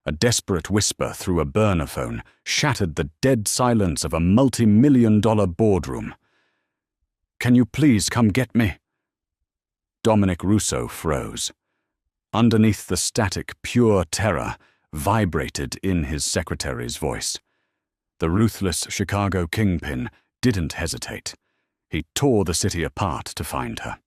A desperate whisper through a burner phone shattered the dead silence of a multi-million-dollar boardroom. "Can you please come get me?" Dominic Russo froze. Underneath the static, pure terror vibrated in his secretary's voice. The ruthless Chicago kingpin didn't hesitate. He tore the city apart to find her.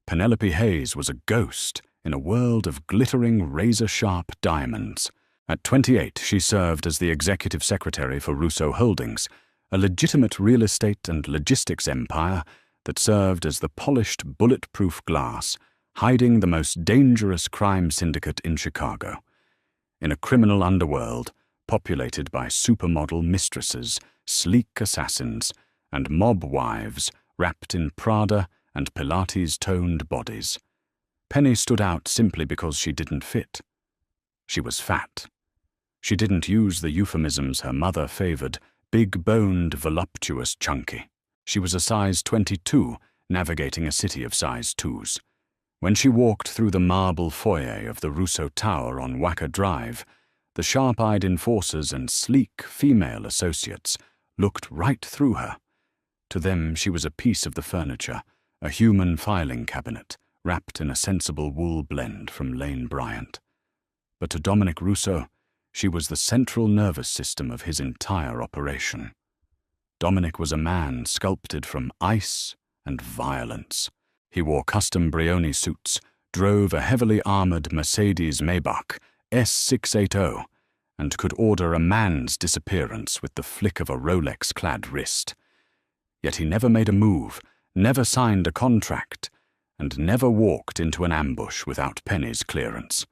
Penelope Hayes was a ghost in a world of glittering, razor-sharp diamonds. At 28, she served as the executive secretary for Russo Holdings, a legitimate real estate and logistics empire that served as the polished, bulletproof glass, hiding the most dangerous crime syndicate in Chicago. In a criminal underworld populated by supermodel mistresses, sleek assassins, and mob wives wrapped in Prada and Pilates-toned bodies. Penny stood out simply because she didn't fit. She was fat. She didn't use the euphemisms her mother favored, big-boned, voluptuous, chunky. She was a size 22, navigating a city of size 2s. When she walked through the marble foyer of the Russo Tower on Wacker Drive, the sharp-eyed enforcers and sleek female associates looked right through her. To them, she was a piece of the furniture, a human filing cabinet, wrapped in a sensible wool blend from Lane Bryant. But to Dominic Russo, she was the central nervous system of his entire operation. Dominic was a man sculpted from ice and violence. He wore custom Brioni suits, drove a heavily armored Mercedes Maybach S680, and could order a man's disappearance with the flick of a Rolex-clad wrist. Yet he never made a move, never signed a contract, and never walked into an ambush without Penny's clearance.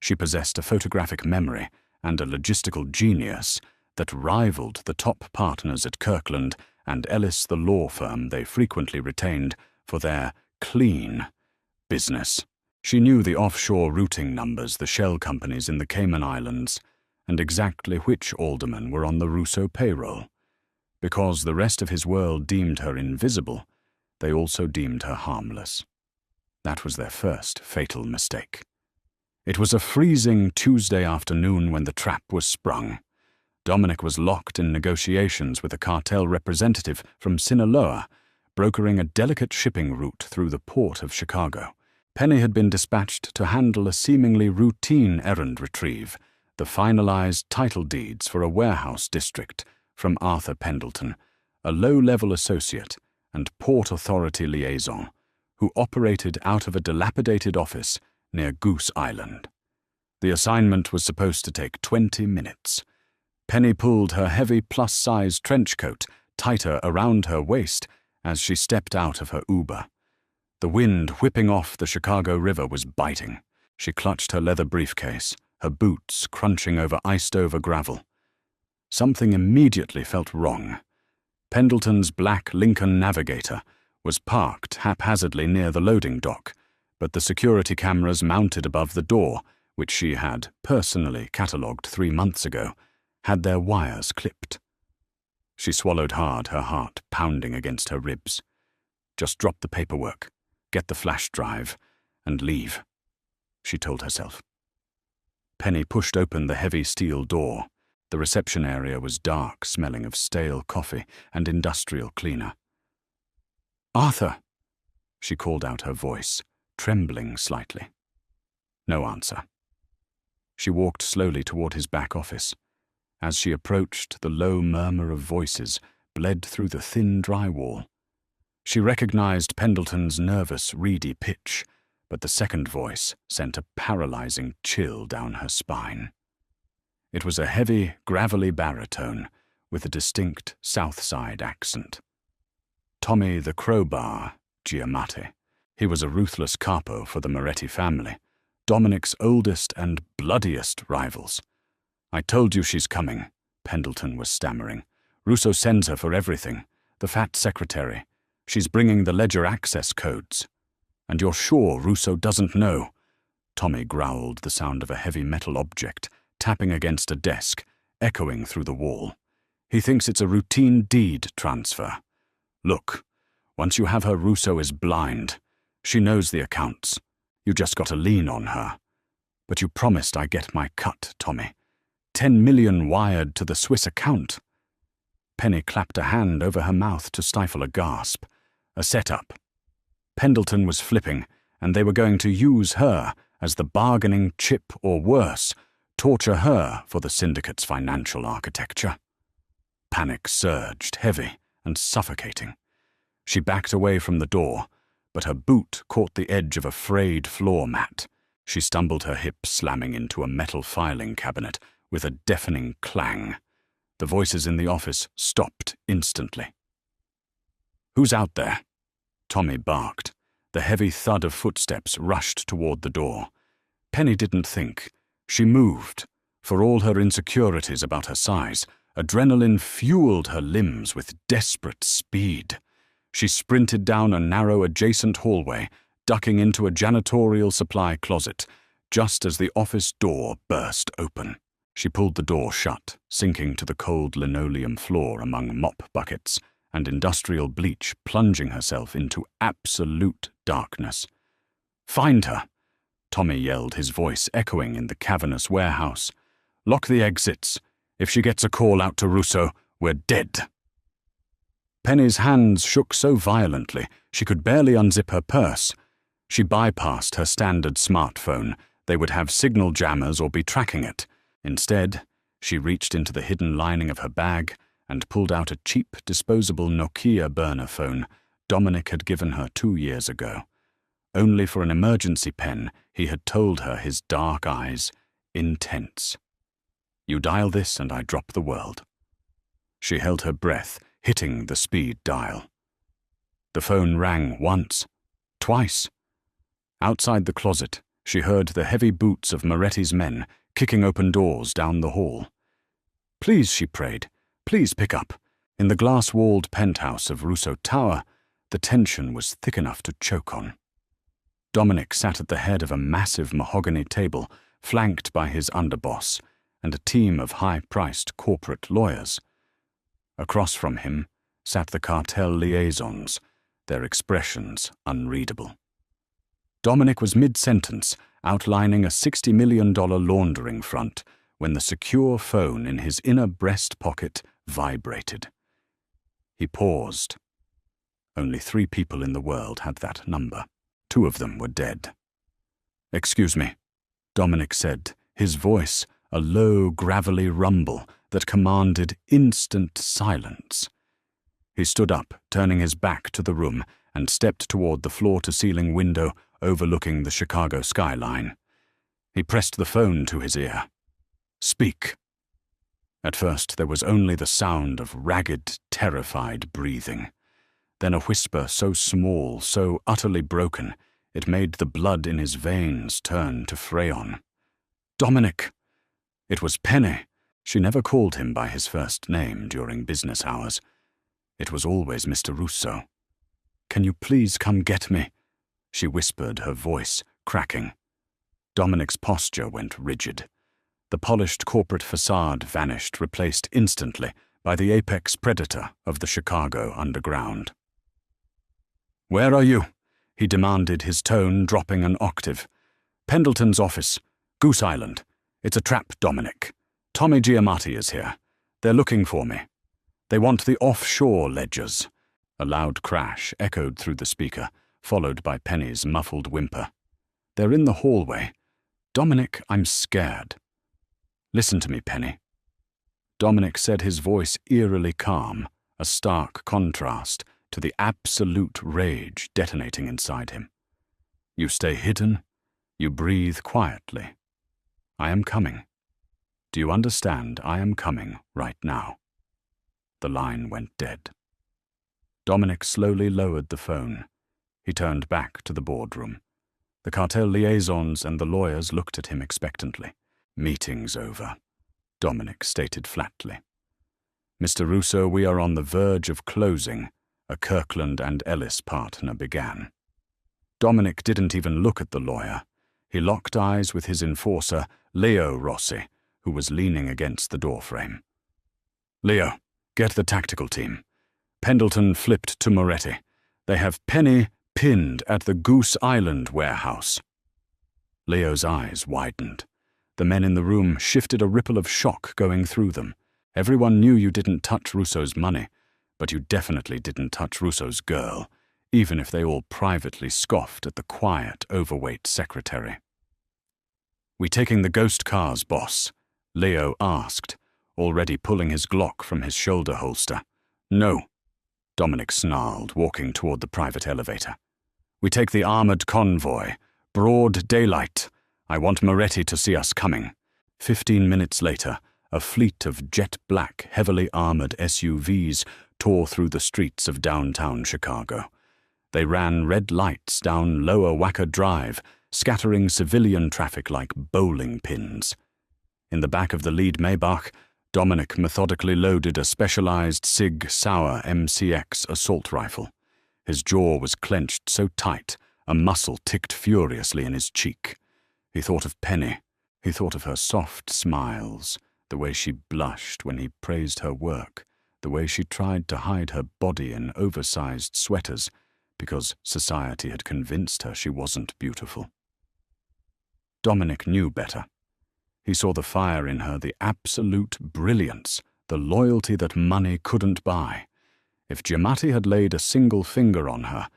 She possessed a photographic memory and a logistical genius that rivaled the top partners at Kirkland and Ellis, the law firm they frequently retained for their clean business. She knew the offshore routing numbers, the shell companies in the Cayman Islands, and exactly which aldermen were on the Russo payroll. Because the rest of his world deemed her invisible, they also deemed her harmless. That was their first fatal mistake. It was a freezing Tuesday afternoon when the trap was sprung. Dominic was locked in negotiations with a cartel representative from Sinaloa, brokering a delicate shipping route through the port of Chicago. Penny had been dispatched to handle a seemingly routine errand retrieve, the finalized title deeds for a warehouse district from Arthur Pendleton, a low-level associate and Port Authority liaison, who operated out of a dilapidated office near Goose Island. The assignment was supposed to take 20 minutes. Penny pulled her heavy plus-size trench coat tighter around her waist as she stepped out of her Uber. The wind whipping off the Chicago River was biting. She clutched her leather briefcase, her boots crunching over iced-over gravel. Something immediately felt wrong. Pendleton's black Lincoln Navigator was parked haphazardly near the loading dock, but the security cameras mounted above the door, which she had personally catalogued 3 months ago, had their wires clipped. She swallowed hard, her heart pounding against her ribs. Just drop the paperwork, get the flash drive, and leave, she told herself. Penny pushed open the heavy steel door. The reception area was dark, smelling of stale coffee and industrial cleaner. "Arthur," she called out, her voice trembling slightly. No answer. She walked slowly toward his back office. As she approached, the low murmur of voices bled through the thin drywall. She recognized Pendleton's nervous, reedy pitch, but the second voice sent a paralyzing chill down her spine. It was a heavy, gravelly baritone with a distinct South Side accent. Tommy the Crowbar Giamatti. He was a ruthless capo for the Moretti family, Dominic's oldest and bloodiest rivals. "I told you she's coming," Pendleton was stammering. "Russo sends her for everything. The fat secretary. She's bringing the ledger access codes." "And you're sure Russo doesn't know?" Tommy growled, the sound of a heavy metal object tapping against a desk, echoing through the wall. "He thinks it's a routine deed transfer. Look, once you have her, Russo is blind. She knows the accounts. You just got to lean on her. But you promised I get my cut, Tommy. 10 million wired to the Swiss account. Penny clapped a hand over her mouth to stifle a gasp. A setup. Pendleton was flipping, and they were going to use her as the bargaining chip, or worse, torture her for the syndicate's financial architecture. Panic surged, heavy and suffocating. She backed away from the door, but her boot caught the edge of a frayed floor mat. She stumbled, her hip slamming into a metal filing cabinet with a deafening clang. The voices in the office stopped instantly. "Who's out there?" Tommy barked. The heavy thud of footsteps rushed toward the door. Penny didn't think. She moved. For all her insecurities about her size, adrenaline fueled her limbs with desperate speed. She sprinted down a narrow adjacent hallway, ducking into a janitorial supply closet, just as the office door burst open. She pulled the door shut, sinking to the cold linoleum floor among mop buckets and industrial bleach, plunging herself into absolute darkness. "Find her!" Tommy yelled, his voice echoing in the cavernous warehouse. "Lock the exits. If she gets a call out to Russo, we're dead." Penny's hands shook so violently she could barely unzip her purse. She bypassed her standard smartphone. They would have signal jammers or be tracking it. Instead, she reached into the hidden lining of her bag and pulled out a cheap, disposable Nokia burner phone Dominic had given her 2 years ago. Only for an emergency pen, he had told her, his dark eyes intense. "You dial this and I drop the world." She held her breath, hitting the speed dial. The phone rang once, twice. Outside the closet, she heard the heavy boots of Moretti's men kicking open doors down the hall. "Please," she prayed, "please pick up." In the glass-walled penthouse of Russo Tower, the tension was thick enough to choke on. Dominic sat at the head of a massive mahogany table, flanked by his underboss and a team of high-priced corporate lawyers. Across from him sat the cartel liaisons, their expressions unreadable. Dominic was mid-sentence, outlining a $60 million laundering front, when the secure phone in his inner breast pocket vibrated. He paused. Only 3 people in the world had that number. 2 of them were dead. "Excuse me," Dominic said, his voice a low, gravelly rumble that commanded instant silence. He stood up, turning his back to the room, and stepped toward the floor-to-ceiling window overlooking the Chicago skyline. He pressed the phone to his ear. "Speak." At first there was only the sound of ragged, terrified breathing. Then a whisper so small, so utterly broken, it made the blood in his veins turn to Freon. "Dominic!" It was Penny. She never called him by his first name during business hours. It was always Mr. Russo. "Can you please come get me?" she whispered, her voice cracking. Dominic's posture went rigid. The polished corporate facade vanished, replaced instantly by the apex predator of the Chicago underground. "Where are you?" he demanded, his tone dropping an octave. "Pendleton's office. Goose Island. It's a trap, Dominic. Tommy Giamatti is here. They're looking for me. They want the offshore ledgers." A loud crash echoed through the speaker, followed by Penny's muffled whimper. "They're in the hallway. Dominic, I'm scared." "Listen to me, Penny." Dominic said, his voice eerily calm, a stark contrast to the absolute rage detonating inside him. "You stay hidden. You breathe quietly. I am coming. Do you understand? I am coming right now." The line went dead. Dominic slowly lowered the phone. He turned back to the boardroom. The cartel liaisons and the lawyers looked at him expectantly. "Meeting's over," Dominic stated flatly. "Mr. Russo, we are on the verge of closing," a Kirkland and Ellis partner began. Dominic didn't even look at the lawyer. He locked eyes with his enforcer, Leo Rossi, who was leaning against the doorframe. "Leo, get the tactical team." Pendleton flipped to Moretti. "They have Penny pinned at the Goose Island warehouse." Leo's eyes widened. The men in the room shifted, a ripple of shock going through them. Everyone knew you didn't touch Russo's money, but you definitely didn't touch Russo's girl, even if they all privately scoffed at the quiet, overweight secretary. "We taking the ghost cars, boss?" Leo asked, already pulling his Glock from his shoulder holster. "No," Dominic snarled, walking toward the private elevator. "We take the armored convoy. Broad daylight. I want Moretti to see us coming." 15 minutes later, a fleet of jet-black, heavily armored SUVs tore through the streets of downtown Chicago. They ran red lights down Lower Wacker Drive, scattering civilian traffic like bowling pins. In the back of the lead Maybach, Dominic methodically loaded a specialized Sig Sauer MCX assault rifle. His jaw was clenched so tight, a muscle ticked furiously in his cheek. He thought of Penny. He thought of her soft smiles, the way she blushed when he praised her work, the way she tried to hide her body in oversized sweaters because society had convinced her she wasn't beautiful. Dominic knew better. He saw the fire in her, the absolute brilliance, the loyalty that money couldn't buy. If Giamatti had laid a single finger on her,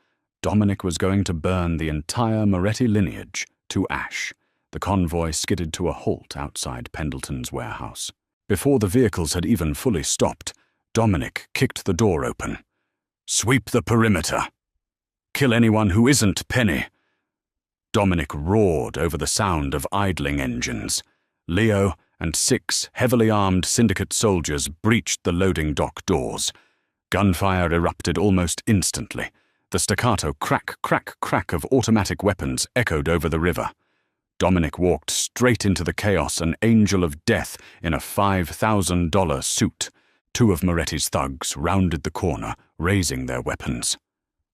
Dominic was going to burn the entire Moretti lineage to ash. The convoy skidded to a halt outside Pendleton's warehouse. Before the vehicles had even fully stopped, Dominic kicked the door open. "Sweep the perimeter. Kill anyone who isn't Penny." Dominic roared over the sound of idling engines. Leo and 6 heavily armed syndicate soldiers breached the loading dock doors. Gunfire erupted almost instantly. The staccato crack, crack, crack of automatic weapons echoed over the river. Dominic walked straight into the chaos, an angel of death in a $5,000 suit. 2 of Moretti's thugs rounded the corner, raising their weapons.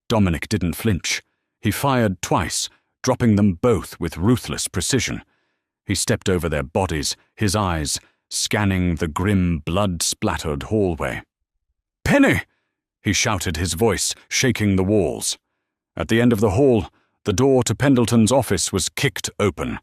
Dominic didn't flinch. He fired twice, dropping them both with ruthless precision. He stepped over their bodies, his eyes scanning the grim, blood-splattered hallway. "Penny!" he shouted, his voice shaking the walls. At the end of the hall, the door to Pendleton's office was kicked open.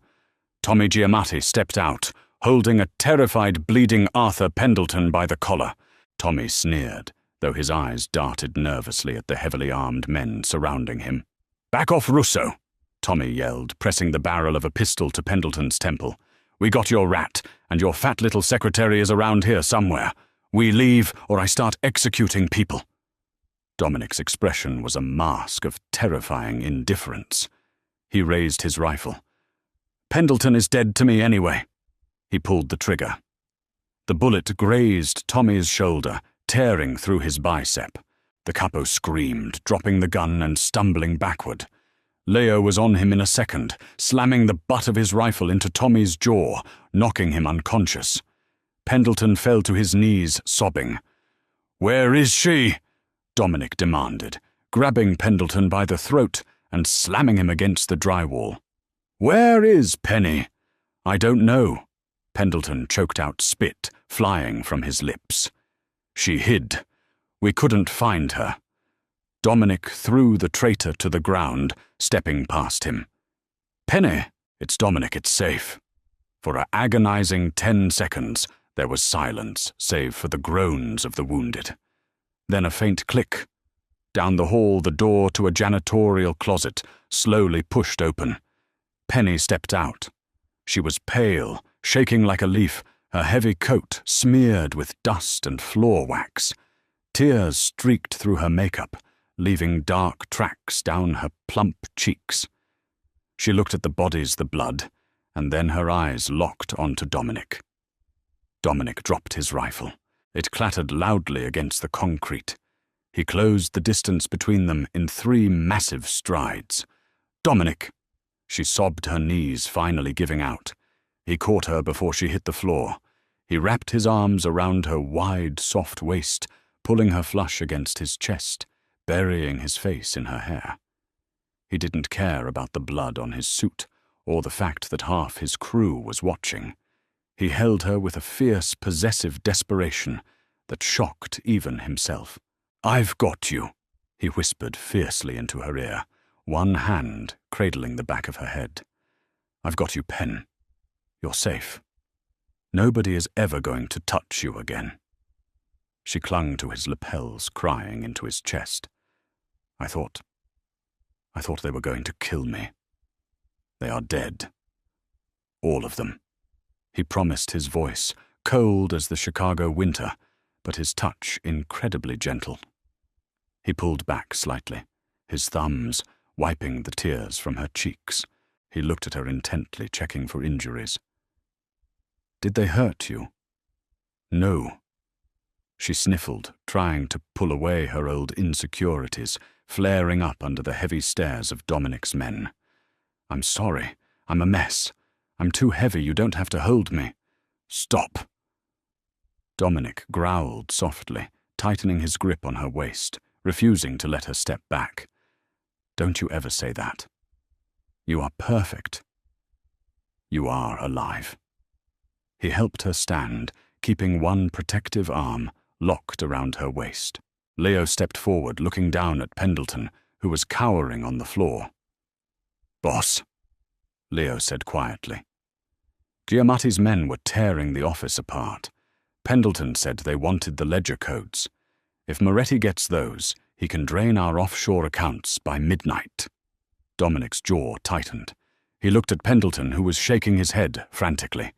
Tommy Giamatti stepped out, holding a terrified, bleeding Arthur Pendleton by the collar. Tommy sneered, though his eyes darted nervously at the heavily armed men surrounding him. "Back off, Russo!" Tommy yelled, pressing the barrel of a pistol to Pendleton's temple. "We got your rat, and your fat little secretary is around here somewhere. We leave, or I start executing people." Dominic's expression was a mask of terrifying indifference. He raised his rifle. "Pendleton is dead to me anyway." He pulled the trigger. The bullet grazed Tommy's shoulder, tearing through his bicep. The capo screamed, dropping the gun and stumbling backward. Leo was on him in a second, slamming the butt of his rifle into Tommy's jaw, knocking him unconscious. Pendleton fell to his knees, sobbing. "Where is she?" Dominic demanded, grabbing Pendleton by the throat and slamming him against the drywall. "Where is Penny?" "I don't know." Pendleton choked out spit, flying from his lips. "She hid. We couldn't find her." Dominic threw the traitor to the ground, stepping past him. "Penny!" "It's Dominic, it's safe." For an agonizing 10 seconds, there was silence, save for the groans of the wounded. Then a faint click. Down the hall, the door to a janitorial closet slowly pushed open. Penny stepped out. She was pale, shaking like a leaf, her heavy coat smeared with dust and floor wax. Tears streaked through her makeup, leaving dark tracks down her plump cheeks. She looked at the bodies, the blood, and then her eyes locked onto Dominic. Dominic dropped his rifle. It clattered loudly against the concrete. He closed the distance between them in 3 massive strides. "Dominic!" She sobbed, her knees finally giving out. He caught her before she hit the floor. He wrapped his arms around her wide, soft waist, pulling her flush against his chest, burying his face in her hair. He didn't care about the blood on his suit or the fact that half his crew was watching. He held her with a fierce, possessive desperation that shocked even himself. "I've got you," he whispered fiercely into her ear, one hand cradling the back of her head. "I've got you, Pen. You're safe. Nobody is ever going to touch you again." She clung to his lapels, crying into his chest. I thought they were going to kill me. They are dead. All of them. He promised, his voice cold as the Chicago winter, but his touch incredibly gentle. He pulled back slightly, his thumbs wiping the tears from her cheeks. He looked at her intently, checking for injuries. "Did they hurt you?" "No." She sniffled, trying to pull away her old insecurities, flaring up under the heavy stares of Dominic's men. "I'm sorry. I'm a mess. I'm too heavy. You don't have to hold me." "Stop." Dominic growled softly, tightening his grip on her waist, refusing to let her step back. "Don't you ever say that. You are perfect. You are alive." He helped her stand, keeping one protective arm locked around her waist. Leo stepped forward, looking down at Pendleton, who was cowering on the floor. "Boss," Leo said quietly. Giamatti's men were tearing the office apart. Pendleton said they wanted the ledger codes. If Moretti gets those, he can drain our offshore accounts by midnight. Dominic's jaw tightened. He looked at Pendleton, who was shaking his head frantically.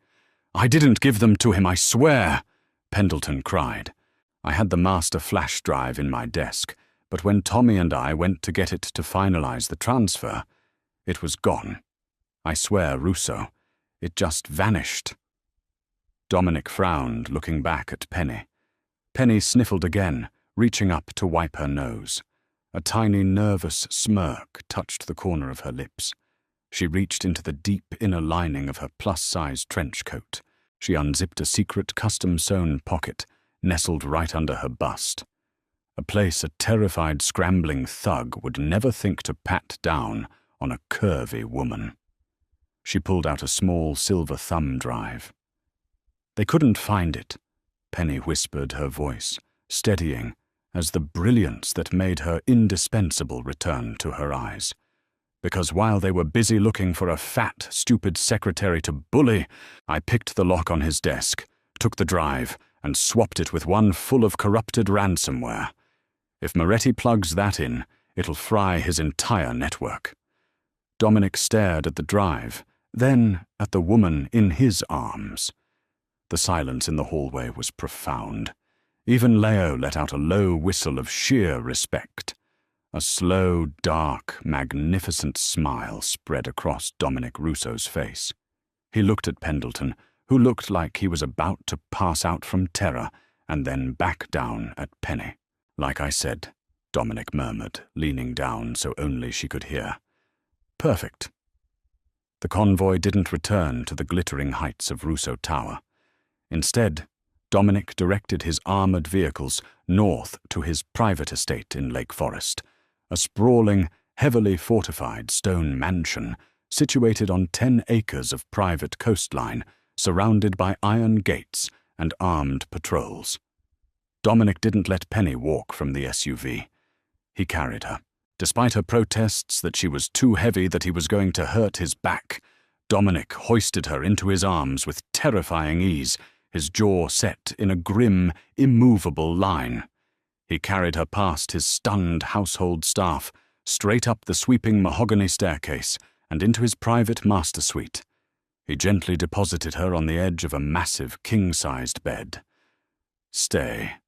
"I didn't give them to him, I swear," Pendleton cried. "I had the master flash drive in my desk, but when Tommy and I went to get it to finalize the transfer, it was gone. I swear, Russo, it just vanished." Dominic frowned, looking back at Penny. Penny sniffled again, reaching up to wipe her nose. A tiny, nervous smirk touched the corner of her lips. She reached into the deep inner lining of her plus-size trench coat. She unzipped a secret custom-sewn pocket, nestled right under her bust. A place a terrified, scrambling thug would never think to pat down on a curvy woman. She pulled out a small silver thumb drive. "They couldn't find it," Penny whispered, her voice steadying as the brilliance that made her indispensable returned to her eyes. "Because while they were busy looking for a fat, stupid secretary to bully, I picked the lock on his desk, took the drive, and swapped it with one full of corrupted ransomware. If Moretti plugs that in, it'll fry his entire network." Dominic stared at the drive, then at the woman in his arms. The silence in the hallway was profound. Even Leo let out a low whistle of sheer respect. A slow, dark, magnificent smile spread across Dominic Russo's face. He looked at Pendleton, who looked like he was about to pass out from terror, and then back down at Penny. "Like I said," Dominic murmured, leaning down so only she could hear. "Perfect." The convoy didn't return to the glittering heights of Russo Tower. Instead, Dominic directed his armored vehicles north to his private estate in Lake Forest, a sprawling, heavily fortified stone mansion situated on 10 acres of private coastline, surrounded by iron gates and armed patrols. Dominic didn't let Penny walk from the SUV. He carried her. Despite her protests that she was too heavy, that he was going to hurt his back, Dominic hoisted her into his arms with terrifying ease, his jaw set in a grim, immovable line. He carried her past his stunned household staff, straight up the sweeping mahogany staircase, and into his private master suite. He gently deposited her on the edge of a massive king-sized bed. "Stay,"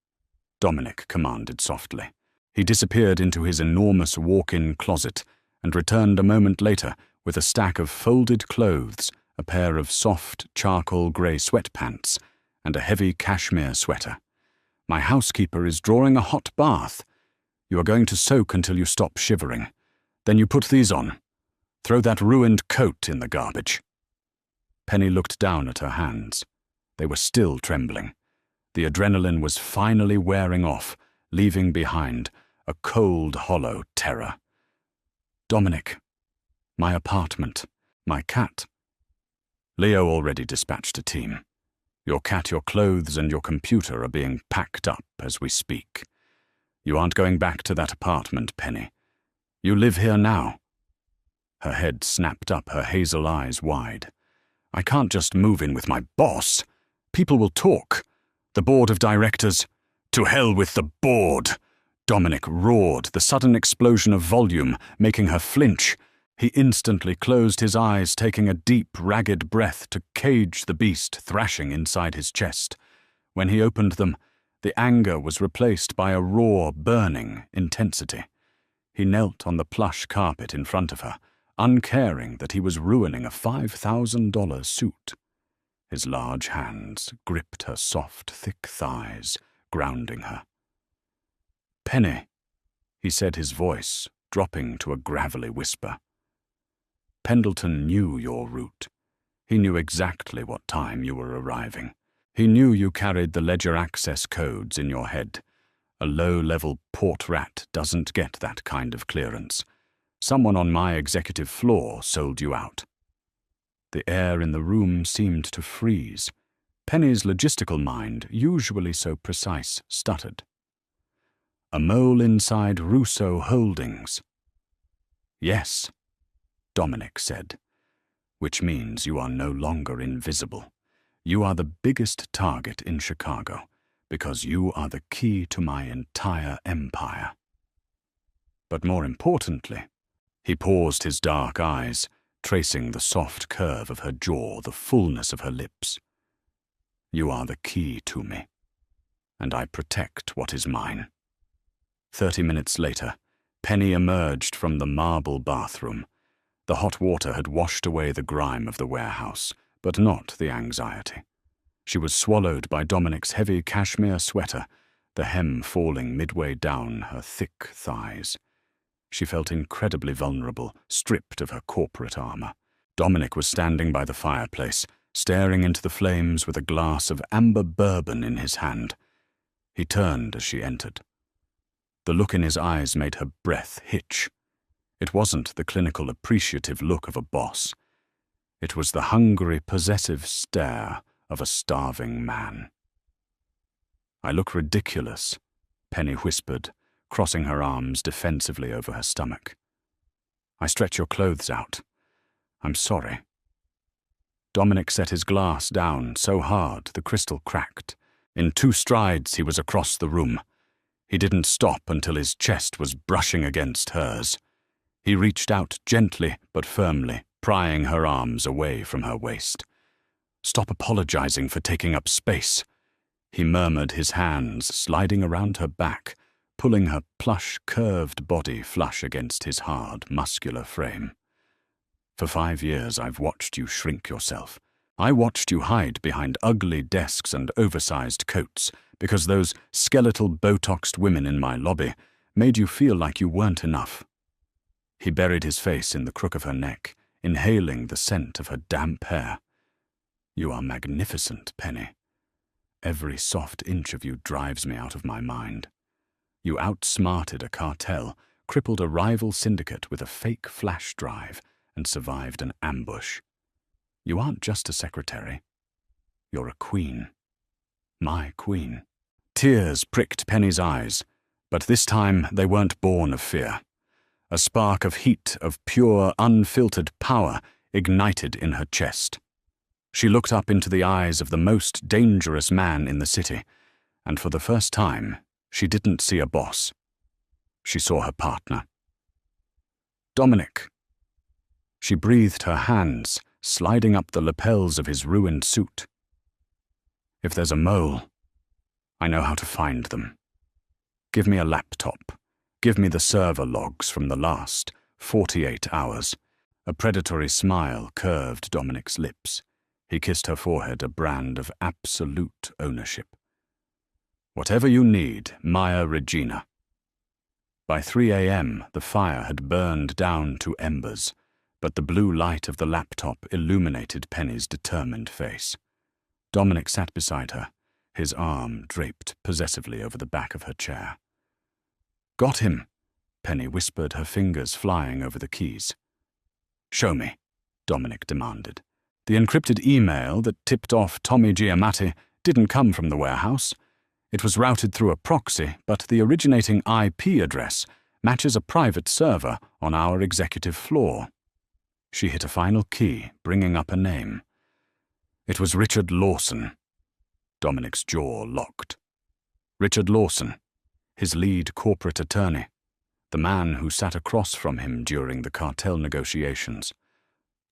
Dominic commanded softly. He disappeared into his enormous walk-in closet and returned a moment later with a stack of folded clothes, a pair of soft charcoal grey sweatpants, and a heavy cashmere sweater. "My housekeeper is drawing a hot bath. You are going to soak until you stop shivering. Then you put these on. Throw that ruined coat in the garbage." Penny looked down at her hands. They were still trembling. The adrenaline was finally wearing off, leaving behind a cold, hollow terror. "Dominic, my apartment, my cat." Leo already dispatched a team. "Your cat, your clothes, and your computer are being packed up as we speak. You aren't going back to that apartment, Penny. You live here now." Her head snapped up, her hazel eyes wide. I can't just move in with my boss. People will talk. The board of directors. To hell with the board! Dominic roared, the sudden explosion of volume making her flinch. He instantly closed his eyes, taking a deep, ragged breath to cage the beast thrashing inside his chest. When he opened them, the anger was replaced by a raw, burning intensity. He knelt on the plush carpet in front of her, uncaring that he was ruining a $5,000 suit. His large hands gripped her soft, thick thighs, grounding her. "Penny," he said, his voice dropping to a gravelly whisper. "Pendleton knew your route. He knew exactly what time you were arriving. He knew you carried the ledger access codes in your head. A low-level port rat doesn't get that kind of clearance. Someone on my executive floor sold you out." The air in the room seemed to freeze. Penny's logistical mind, usually so precise, stuttered. "A mole inside Russo Holdings." "Yes," Dominic said, "which means you are no longer invisible. You are the biggest target in Chicago, because you are the key to my entire empire. But more importantly," he paused, his dark eyes tracing the soft curve of her jaw, the fullness of her lips, "you are the key to me, and I protect what is mine." 30 minutes later, Penny emerged from the marble bathroom. The hot water had washed away the grime of the warehouse, but not the anxiety. She was swallowed by Dominic's heavy cashmere sweater, the hem falling midway down her thick thighs. She felt incredibly vulnerable, stripped of her corporate armor. Dominic was standing by the fireplace, staring into the flames with a glass of amber bourbon in his hand. He turned as she entered. The look in his eyes made her breath hitch. It wasn't the clinical, appreciative look of a boss. It was the hungry, possessive stare of a starving man. "I look ridiculous," Penny whispered, crossing her arms defensively over her stomach. "I stretch your clothes out. I'm sorry." Dominic set his glass down so hard the crystal cracked. In 2 strides he was across the room. He didn't stop until his chest was brushing against hers. He reached out gently but firmly, prying her arms away from her waist. "Stop apologizing for taking up space," he murmured, his hands sliding around her back, pulling her plush, curved body flush against his hard, muscular frame. "For 5 years I've watched you shrink yourself. I watched you hide behind ugly desks and oversized coats because those skeletal, Botoxed women in my lobby made you feel like you weren't enough." He buried his face in the crook of her neck, inhaling the scent of her damp hair. "You are magnificent, Penny. Every soft inch of you drives me out of my mind. You outsmarted a cartel, crippled a rival syndicate with a fake flash drive, and survived an ambush. You aren't just a secretary. You're a queen. My queen." Tears pricked Penny's eyes, but this time they weren't born of fear. A spark of heat, of pure, unfiltered power ignited in her chest. She looked up into the eyes of the most dangerous man in the city, and for the first time, she didn't see a boss. She saw her partner. "Dominic." She breathed, her hands sliding up the lapels of his ruined suit. "If there's a mole, I know how to find them. Give me a laptop. Give me the server logs from the last 48 hours. A predatory smile curved Dominic's lips. He kissed her forehead, a brand of absolute ownership. "Whatever you need, Maya Regina." By 3 a.m., the fire had burned down to embers, but the blue light of the laptop illuminated Penny's determined face. Dominic sat beside her, his arm draped possessively over the back of her chair. "Got him," Penny whispered, her fingers flying over the keys. "Show me," Dominic demanded. The encrypted email that tipped off Tommy Giamatti didn't come from the warehouse. It was routed through a proxy, but the originating IP address matches a private server on our executive floor. She hit a final key, bringing up a name. It was Richard Lawson. Dominic's jaw locked. Richard Lawson, his lead corporate attorney, the man who sat across from him during the cartel negotiations.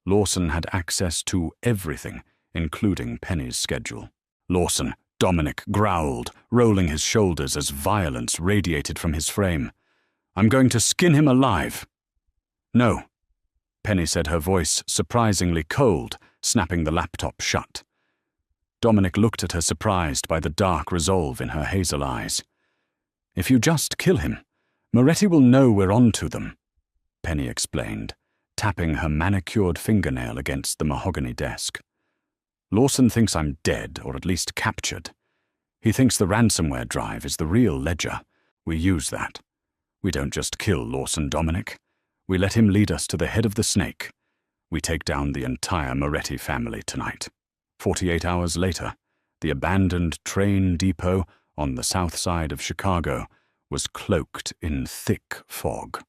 Lawson had access to everything, including Penny's schedule. Lawson, Dominic growled, rolling his shoulders as violence radiated from his frame. I'm going to skin him alive. No, Penny said, her voice surprisingly cold, snapping the laptop shut. Dominic looked at her, surprised by the dark resolve in her hazel eyes. If you just kill him, Moretti will know we're on to them, Penny explained, tapping her manicured fingernail against the mahogany desk. Lawson thinks I'm dead, or at least captured. He thinks the ransomware drive is the real ledger. We use that. We don't just kill Lawson, Dominic. We let him lead us to the head of the snake. We take down the entire Moretti family tonight. 48 hours later, the abandoned train depot on the south side of Chicago was cloaked in thick fog.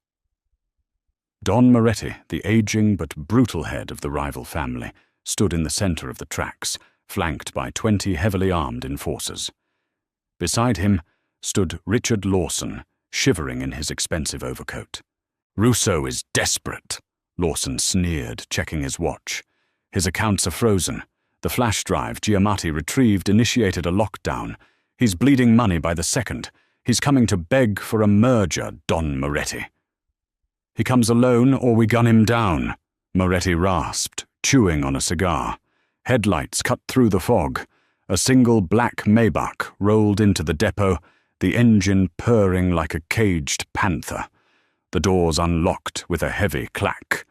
Don Moretti, the aging but brutal head of the rival family, stood in the center of the tracks, flanked by 20 heavily armed enforcers. Beside him stood Richard Lawson, shivering in his expensive overcoat. Russo is desperate, Lawson sneered, checking his watch. His accounts are frozen. The flash drive Giamatti retrieved initiated a lockdown. He's bleeding money by the second. He's coming to beg for a merger, Don Moretti. He comes alone or we gun him down, Moretti rasped, chewing on a cigar. Headlights cut through the fog. A single black Maybach rolled into the depot, the engine purring like a caged panther. The doors unlocked with a heavy clack.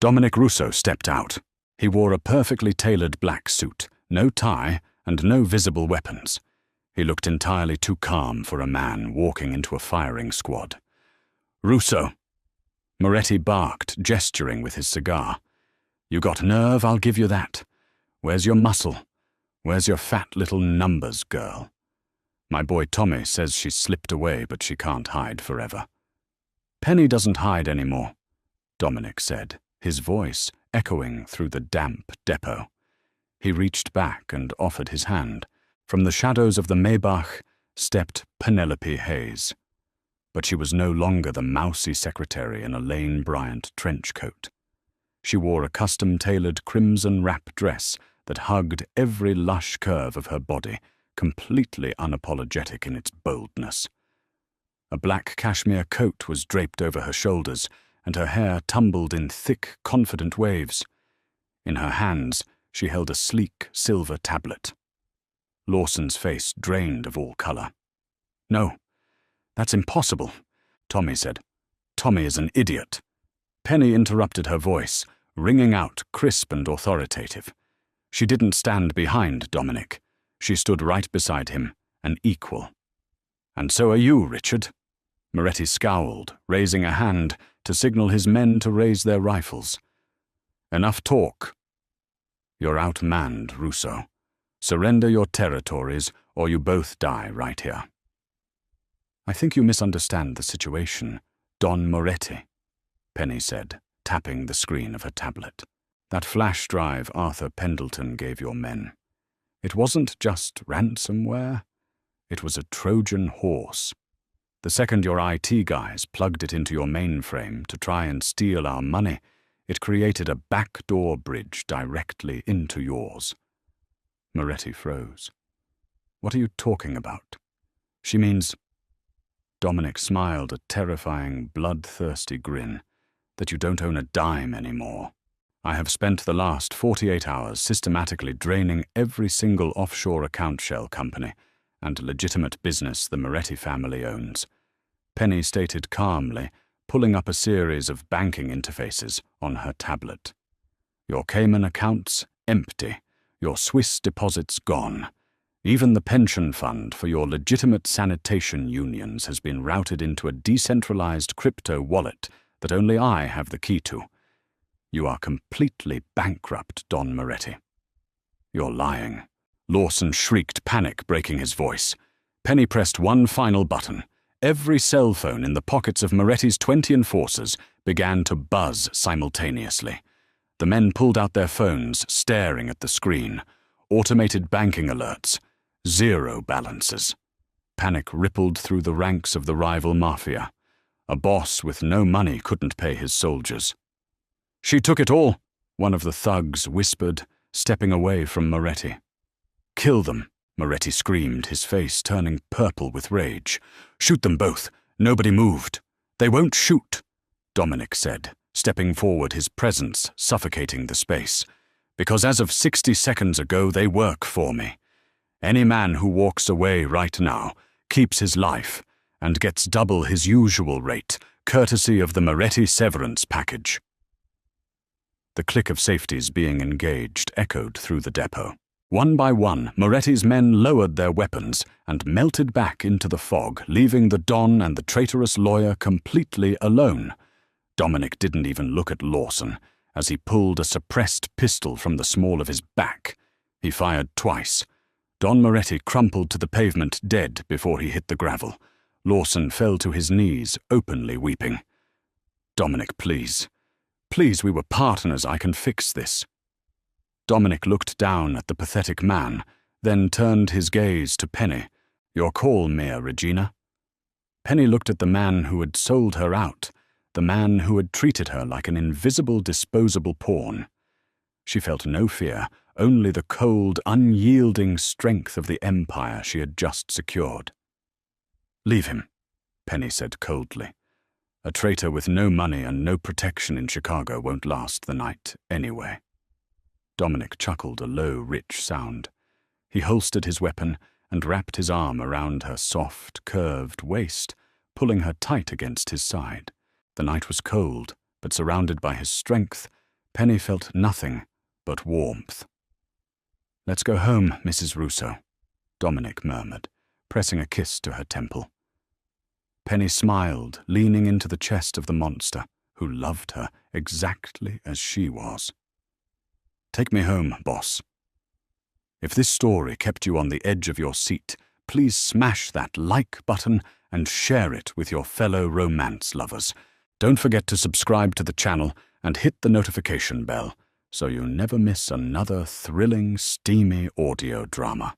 Dominic Russo stepped out. He wore a perfectly tailored black suit, no tie, and no visible weapons. He looked entirely too calm for a man walking into a firing squad. Russo. Moretti barked, gesturing with his cigar. You got nerve, I'll give you that. Where's your muscle? Where's your fat little numbers, girl? My boy Tommy says she's slipped away, but she can't hide forever. Penny doesn't hide anymore, Dominic said, his voice echoing through the damp depot. He reached back and offered his hand. From the shadows of the Maybach stepped Penelope Hayes. But she was no longer the mousy secretary in a Lane Bryant trench coat. She wore a custom-tailored crimson wrap dress that hugged every lush curve of her body, completely unapologetic in its boldness. A black cashmere coat was draped over her shoulders, and her hair tumbled in thick, confident waves. In her hands, she held a sleek silver tablet. Lawson's face drained of all color. No, that's impossible, Tommy said. Tommy is an idiot. Penny interrupted her voice, ringing out crisp and authoritative. She didn't stand behind Dominic. She stood right beside him, an equal. And so are you, Richard. Moretti scowled, raising a hand to signal his men to raise their rifles. Enough talk. You're outmanned, Russo. Surrender your territories, or you both die right here. I think you misunderstand the situation, Don Moretti, Penny said, tapping the screen of her tablet. That flash drive Arthur Pendleton gave your men. It wasn't just ransomware. It was a Trojan horse. The second your IT guys plugged it into your mainframe to try and steal our money, it created a backdoor bridge directly into yours. Moretti froze. What are you talking about? She means... Dominic smiled a terrifying, bloodthirsty grin. That you don't own a dime anymore. I have spent the last 48 hours systematically draining every single offshore account shell company and legitimate business the Moretti family owns. Penny stated calmly, pulling up a series of banking interfaces on her tablet. Your Cayman accounts, empty. Your Swiss deposits gone. Even the pension fund for your legitimate sanitation unions has been routed into a decentralized crypto wallet that only I have the key to. You are completely bankrupt, Don Moretti. You're lying. Lawson shrieked, panic breaking his voice. Penny pressed one final button. Every cell phone in the pockets of Moretti's 20 enforcers began to buzz simultaneously. The men pulled out their phones, staring at the screen. Automated banking alerts. 0 balances. Panic rippled through the ranks of the rival mafia. A boss with no money couldn't pay his soldiers. "She took it all," one of the thugs whispered, stepping away from Moretti. "Kill them," Moretti screamed, his face turning purple with rage. "Shoot them both. Nobody moved." "They won't shoot," Dominic said, stepping forward, his presence suffocating the space. "Because as of 60 seconds ago, they work for me. Any man who walks away right now keeps his life and gets double his usual rate, courtesy of the Moretti severance package." The click of safeties being engaged echoed through the depot. One by one, Moretti's men lowered their weapons and melted back into the fog, leaving the Don and the traitorous lawyer completely alone. Dominic didn't even look at Lawson as he pulled a suppressed pistol from the small of his back. He fired twice. Don Moretti crumpled to the pavement dead before he hit the gravel. Lawson fell to his knees, openly weeping. "Dominic, please. Please, we were partners. I can fix this." Dominic looked down at the pathetic man, then turned his gaze to Penny. "Your call, Mia Regina." Penny looked at the man who had sold her out, the man who had treated her like an invisible, disposable pawn. She felt no fear, only the cold, unyielding strength of the empire she had just secured. "Leave him," Penny said coldly. "A traitor with no money and no protection in Chicago won't last the night anyway." Dominic chuckled a low, rich sound. He holstered his weapon and wrapped his arm around her soft, curved waist, pulling her tight against his side. The night was cold, but surrounded by his strength, Penny felt nothing but warmth. "Let's go home, Mrs. Russo," Dominic murmured, pressing a kiss to her temple. Penny smiled, leaning into the chest of the monster, who loved her exactly as she was. "Take me home, boss." If this story kept you on the edge of your seat, please smash that like button and share it with your fellow romance lovers. Don't forget to subscribe to the channel and hit the notification bell so you never miss another thrilling, steamy audio drama.